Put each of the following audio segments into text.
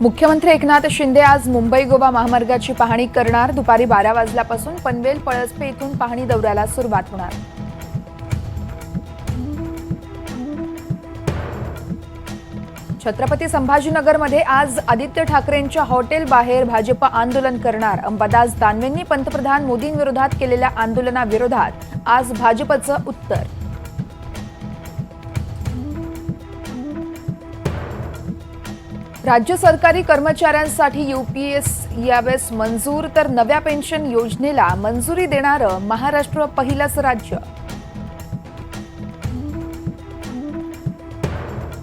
मुख्यमंत्री एकनाथ शिंदे आज मुंबई गोवा महामार्गाची पाहणी करणार। दुपारी 12 वाजल्यापासून पनवेल पळसपे इथून पाहणी दौऱ्याला सुरुवात होणार। छत्रपती संभाजीनगरमध्ये आज आदित्य ठाकरेंच्या हॉटेल बाहेर भाजप आंदोलन करणार। अंबादास दानवेंनी पंतप्रधान मोदींविरोधात केलेल्या आंदोलनाविरोधात आज भाजपचं उत्तर। राज्य सरकारी कर्मचाऱ्यांसाठी यूपीएस यावेळेस मंजूर, तर नव्या पेन्शन योजनेला मंजुरी देणारं महाराष्ट्र पहिलंच राज्य।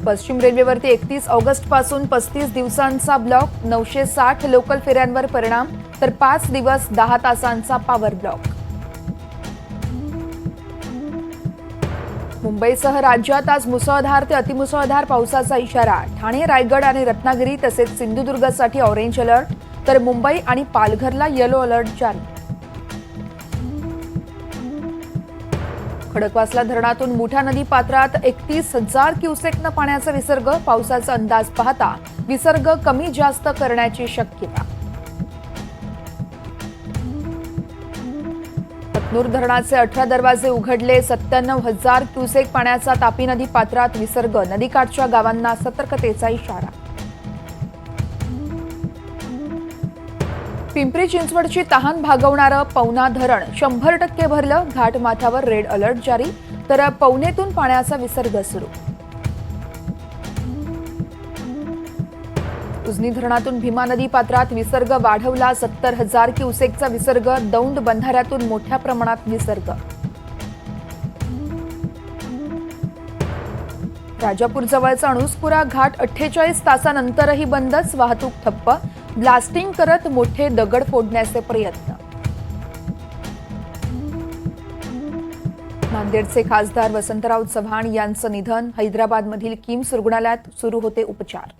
पश्चिम रेल्वेवरती 31 ऑगस्ट पासून 35 दिवसांचा ब्लॉक, 960 लोकल फेऱ्यांवर परिणाम, तर 5 दिवस 10 तासांचा पॉवर ब्लॉक। मुंबईसह राज्यात आज मुसळधार ते अतिमुसळधार पावसाचा इशारा। ठाणे, रायगड आणि रत्नागिरी तसेच सिंधुदुर्गसाठी ऑरेंज अलर्ट, तर मुंबई आणि पालघरला येलो अलर्ट जारी। खडकवासला धरणातून मुठा नदी पात्रात 31,000 क्युसेकनं पाण्याचा विसर्ग। पावसाचा अंदाज पाहता विसर्ग कमी जास्त करण्याची शक्यता। हतनूर धरणाचे 18 दरवाजे उघडले, 97,000 क्युसेक पाण्याचा तापी नदी पात्रात विसर्ग। नदीकाठच्या गावांना सतर्कतेचा इशारा। पिंपरी चिंचवडची तहान भागवणारं पवना धरण 100% भरलं। घाटमाथ्यावर रेड अलर्ट जारी, तर पवनेतून पाण्याचा विसर्ग सुरू। उजनी धरणातून भीमा नदी पात्रात विसर्ग वाढवला, 70,000 क्युसेकचा विसर्ग। दौंड बंधाऱ्यातून मोठ्या प्रमाणात विसर्ग। राजापूर जवळचा अणुस्कुरा घाट 48 तासानंतरही बंदच, वाहतूक ठप्प। ब्लास्टिंग करत मोठे दगड फोडण्याचे प्रयत्न। नांदेडचे खासदार वसंतराव चव्हाण यांचं निधन, हैदराबादमधील किम्स रुग्णालयात सुरू होते उपचार।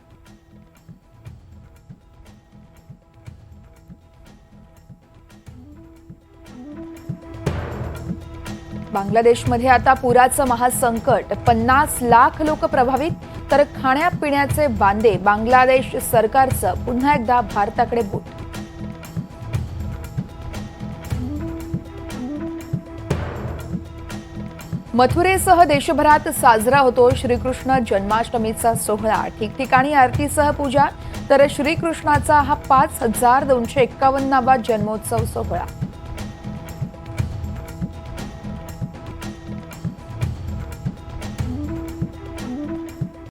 बांगलादेशमध्ये आता पुराचं महासंकट, 50 लाख लोक प्रभावित, तर खाण्यापिण्याचे बांधे। बांगलादेश सरकारचं पुन्हा एकदा भारताकडे बोट। मथुरेसह देशभरात साजरा होतो श्रीकृष्ण जन्माष्टमीचा सोहळा। ठिकठिकाणी आरतीसह पूजा, तर श्रीकृष्णाचा हा 5251वा जन्मोत्सव सोहळा।